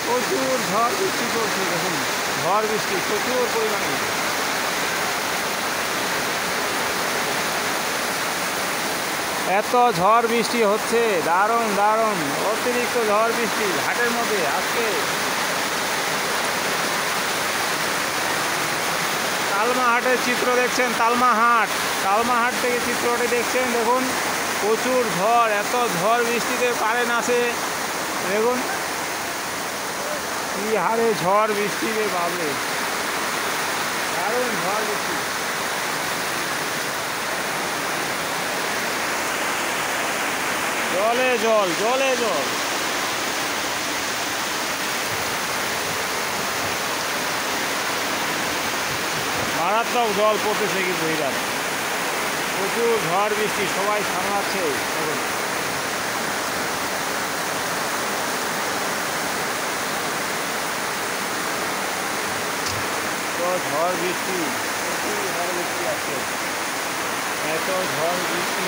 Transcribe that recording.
প্রচুর ঝড় বৃষ্টি চলছে, দেখুন ঝড় বৃষ্টি প্রচুর পরিমাণে। এত ঝড় বৃষ্টি হচ্ছে, দারুণ দারুণ অতিরিক্ত ঝড় বৃষ্টি হাটের মধ্যে আজকে। তালমা হাটের চিত্র দেখছেন, তালমা হাট থেকে চিত্রটি দেখছেন। দেখুন প্রচুর ঝড়, এত ঝড় বৃষ্টিতে কারেন্ট আসে, দেখুন কি হারে ঝড় বৃষ্টি রে বাবরে, দারুণ ঝড় বৃষ্টি। জলে জল, জলে জল। মারাত্মক জল পড়তেছে কিন্তু এবার, প্রচুর ঝড় বৃষ্টি, সবাই সামলাচ্ছে। দেখুন তো ঝড় বৃষ্টি, প্রচুর ঝড় বৃষ্টি আছে, এত ঝড় বৃষ্টি।